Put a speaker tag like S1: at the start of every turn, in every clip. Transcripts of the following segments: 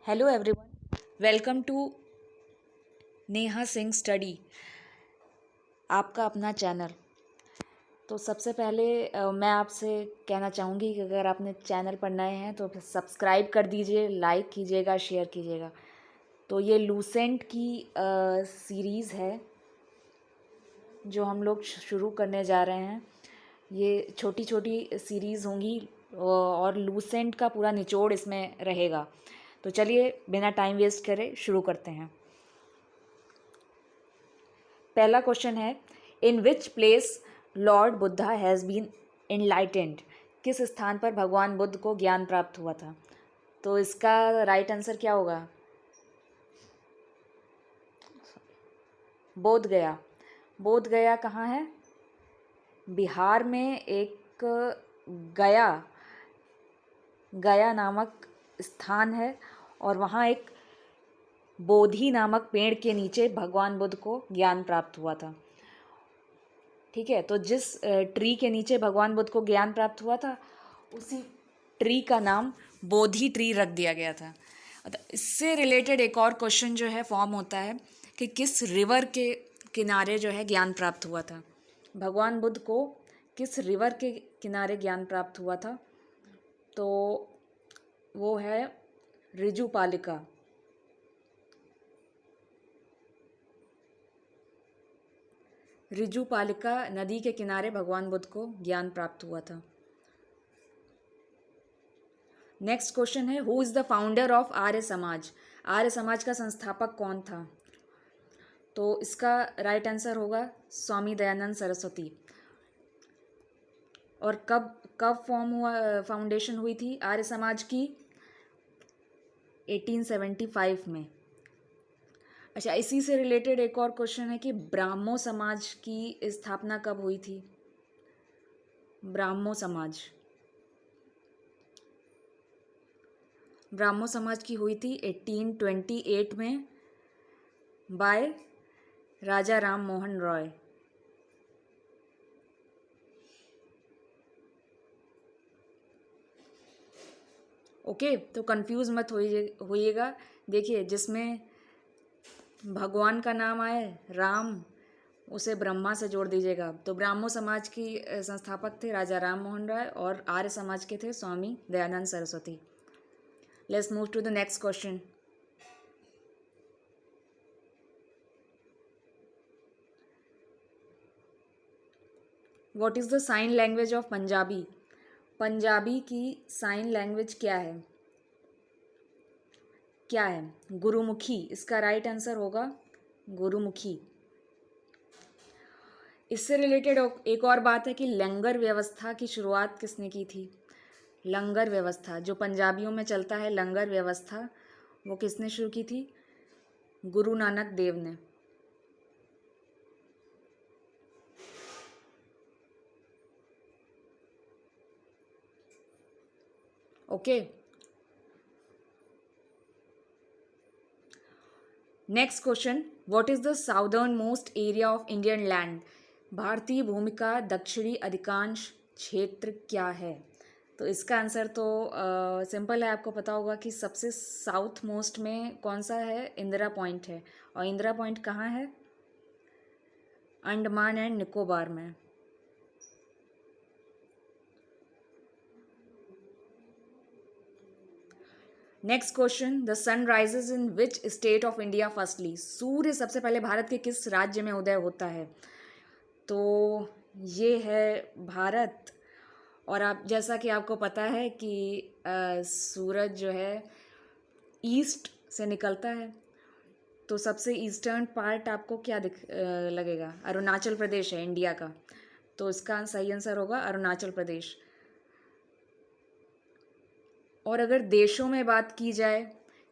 S1: Hello everyone, welcome to Neha Singh study, आपका अपना channel. तो सबसे पहले मैं आपसे कहना चाहूँगी कि अगर आपने चैनल पर नए हैं तो सब्सक्राइब कर दीजिए, लाइक कीजिएगा, शेयर कीजिएगा। तो ये लूसेंट की सीरीज़ है जो हम लोग शुरू करने जा रहे हैं। ये छोटी छोटी सीरीज़ होंगी और लूसेंट का पूरा निचोड़ इसमें रहेगा। तो चलिए बिना टाइम वेस्ट करे शुरू करते हैं। पहला क्वेश्चन है, in which place Lord Buddha has been enlightened. किस स्थान पर भगवान बुद्ध को ज्ञान प्राप्त हुआ था? तो इसका राइट आंसर क्या होगा? बोध गया। बोध गया कहाँ है? बिहार में एक गया गया नामक स्थान है और वहाँ एक बोधि नामक पेड़ के नीचे भगवान बुद्ध को ज्ञान प्राप्त हुआ था। ठीक है, तो जिस ट्री के नीचे भगवान बुद्ध को ज्ञान प्राप्त हुआ था उसी ट्री का नाम बोधि ट्री रख दिया गया था। इससे रिलेटेड एक और क्वेश्चन जो है फॉर्म होता है कि किस रिवर के किनारे जो है ज्ञान प्राप्त हुआ था? भगवान बुद्ध को किस रिवर के किनारे ज्ञान प्राप्त हुआ था? तो वो है ऋजुपालिका। ऋजुपालिका नदी के किनारे भगवान बुद्ध को ज्ञान प्राप्त हुआ था। नेक्स्ट क्वेश्चन है, who is the founder of Arya Samaj. Arya समाज का संस्थापक कौन था? तो इसका राइट आंसर होगा स्वामी दयानंद सरस्वती। और कब कब फॉर्म हुआ, फाउंडेशन हुई थी आर्य समाज की? 1875 में। अच्छा, इसी से रिलेटेड एक और क्वेश्चन है कि ब्राह्मो समाज की स्थापना कब हुई थी? ब्राह्मो समाज की हुई थी 1828 में बाय राजा राम मोहन रॉय। ओके, तो कंफ्यूज मत होइएगा। देखिए, जिसमें भगवान का नाम आए राम, उसे ब्रह्मा से जोड़ दीजिएगा। तो ब्राह्मो समाज की संस्थापक थे राजा राम मोहन राय और आर्य समाज के थे Swami Dayanand Saraswati. Let's move to the next question. What is the sign language of Punjabi. Punjabi की साइन लैंग्वेज क्या है? गुरुमुखी। इसका राइट आंसर होगा गुरुमुखी। इससे रिलेटेड एक और बात है कि लंगर व्यवस्था की शुरुआत किसने की थी? लंगर व्यवस्था जो पंजाबियों में चलता है, लंगर व्यवस्था, वो किसने शुरू की थी? गुरु नानक देव ने। Okay, next question, what is the southern most area of Indian land. भारतीय भूमि का दक्षिणी अधिकांश क्षेत्र क्या है? तो इसका आंसर तो सिंपल है, आपको पता होगा कि सबसे साउथ मोस्ट में कौन सा है? इंदिरा पॉइंट है। और इंदिरा पॉइंट कहाँ है? अंडमान एंड निकोबार में। Next question, the sun rises in which state of India firstly. सूर्य सबसे पहले भारत के किस राज्य में उदय होता है? तो ये है भारत। और आप, जैसा कि आपको पता है कि सूरज जो है ईस्ट से निकलता है, तो सबसे ईस्टर्न पार्ट आपको क्या लगेगा? अरुणाचल प्रदेश है इंडिया का। तो इसका सही आंसर होगा अरुणाचल प्रदेश। और अगर देशों में बात की जाए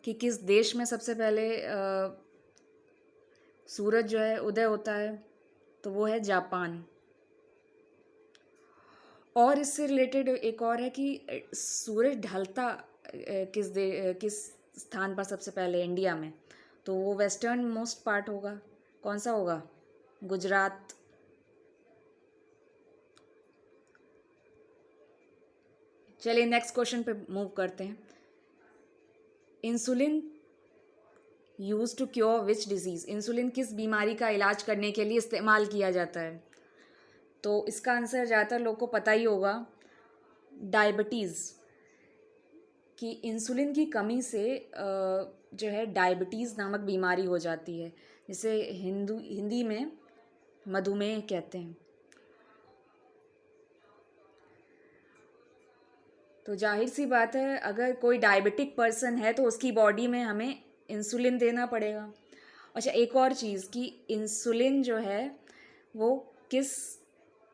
S1: कि किस देश में सबसे पहले सूरज जो है उदय होता है, तो वो है जापान। और इससे रिलेटेड एक और है कि सूरज ढलता किस स्थान पर सबसे पहले इंडिया में? तो वो वेस्टर्न मोस्ट पार्ट होगा। कौन सा होगा? गुजरात। चलिए नेक्स्ट क्वेश्चन पे मूव करते हैं। Insulin use to cure which disease, insulin किस बीमारी का इलाज करने के लिए इस्तेमाल किया जाता है? तो इसका आंसर ज़्यादातर लोग को पता ही होगा, डायबिटीज़। कि इंसुलिन की कमी से जो है डायबिटीज़ नामक बीमारी हो जाती है, जिसे हिंदी में मधुमेह कहते हैं। तो जाहिर सी बात है, अगर कोई डायबिटिक पर्सन है तो उसकी बॉडी में हमें इंसुलिन देना पड़ेगा। अच्छा, एक और चीज़ कि इंसुलिन जो है वो किस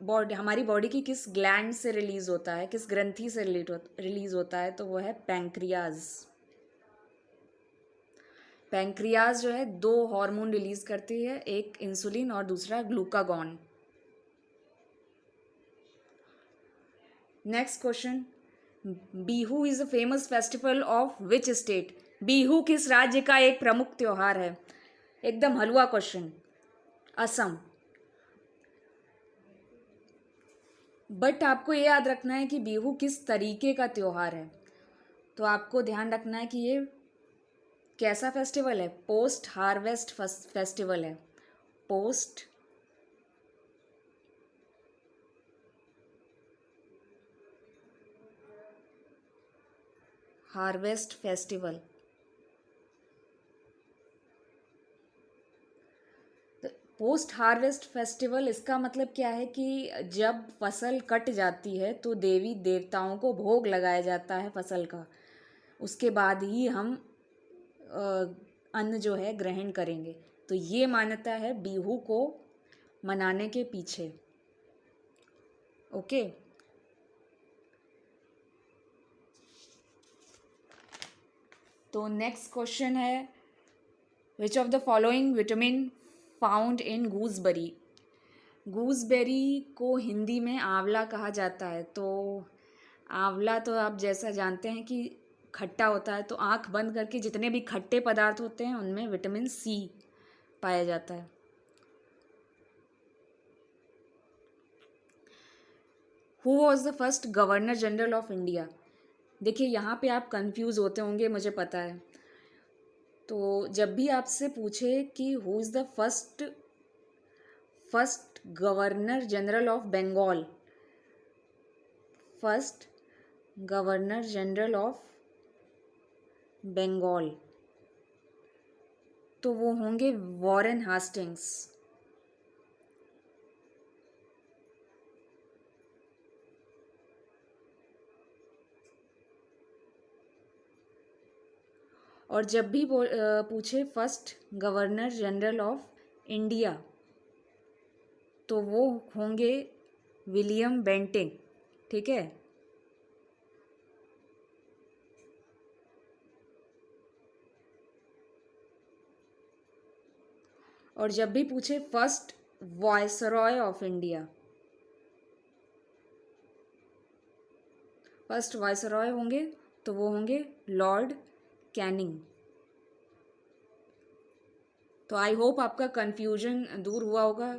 S1: हमारी बॉडी की किस ग्लैंड से रिलीज़ होता है, किस ग्रंथि से रिलीज़ होता है, तो वो है पैंक्रियाज। पैंक्रियाज जो है 2 हार्मोन रिलीज़ करती है, एक इंसुलिन और दूसरा glucagon. Next question, Bihu is a famous festival of which state? Bihu किस राज्य का एक प्रमुख त्योहार है? एकदम हलवा क्वेश्चन। असम। बट आपको ये याद रखना है कि बिहू किस तरीके का त्योहार है। तो आपको ध्यान रखना है कि ये कैसा फेस्टिवल है? पोस्ट हार्वेस्ट फेस्टिवल है। Post harvest festival. Post harvest festival इसका मतलब क्या है कि जब फसल कट जाती है तो देवी देवताओं को भोग लगाया जाता है फसल का, उसके बाद ही हम अन्न जो है ग्रहण करेंगे। तो ये मान्यता है बिहू को मनाने के पीछे। ओके। तो नेक्स्ट क्वेश्चन है, which of the following vitamin found in gooseberry? Gooseberry को हिंदी में आंवला कहा जाता है। तो आंवला तो आप जैसा जानते हैं कि खट्टा होता है, तो आंख बंद करके जितने भी खट्टे पदार्थ होते हैं उनमें विटामिन सी पाया जाता है। Who was the first governor general of India? देखिए, यहाँ पे आप कंफ्यूज होते होंगे, मुझे पता है। तो जब भी आपसे पूछे कि who is the first governor general of Bengal, first governor general of Bengal, तो वो होंगे वॉरेन हास्टिंग्स। और जब भी पूछे first governor general of India, तो वो होंगे विलियम बेंटिंक। ठीक है। और जब भी पूछे first viceroy of India, first viceroy होंगे तो वो होंगे लॉर्ड कैनिंग। तो आई होप आपका कन्फ्यूजन दूर हुआ होगा।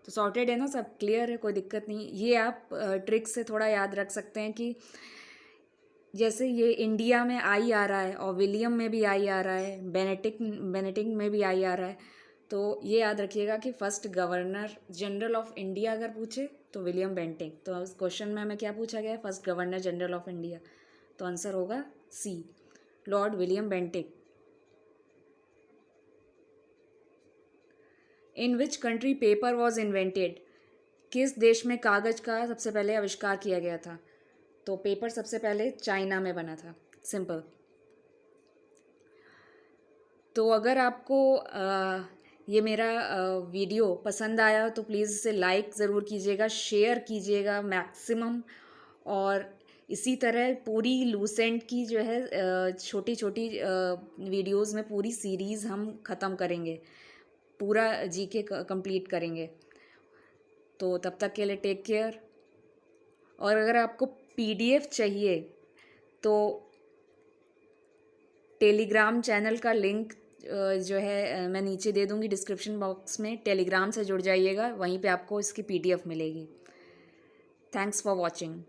S1: तो सॉर्टेड है ना, सब क्लियर है, कोई दिक्कत नहीं। ये आप ट्रिक से थोड़ा याद रख सकते हैं कि जैसे ये इंडिया में आई आ रहा है और विलियम में भी आई आ रहा है, बेनेटिंग में भी आई आ रहा है। तो ये याद रखिएगा कि first governor general of India अगर पूछे तो विलियम बेंटिंक। तो उस क्वेश्चन में हमें क्या पूछा गया है? First governor general of India. तो आंसर होगा C, Lord William Bentinck. In which country paper was invented? किस देश में कागज़ का सबसे पहले आविष्कार किया गया था? तो पेपर सबसे पहले चाइना में बना था। सिंपल। तो अगर आपको ये मेरा वीडियो पसंद आया तो प्लीज़ इसे लाइक ज़रूर कीजिएगा, शेयर कीजिएगा मैक्सिमम। और इसी तरह पूरी लूसेंट की जो है छोटी छोटी वीडियोज़ में पूरी सीरीज़ हम ख़त्म करेंगे, पूरा जीके कंप्लीट करेंगे। तो तब तक के लिए टेक केयर। और अगर आपको पीडीएफ चाहिए तो टेलीग्राम चैनल का लिंक जो है मैं नीचे दे दूँगी डिस्क्रिप्शन बॉक्स में। टेलीग्राम से जुड़ जाइएगा, वहीं पे आपको इसकी पीडीएफ मिलेगी। Thanks for watching.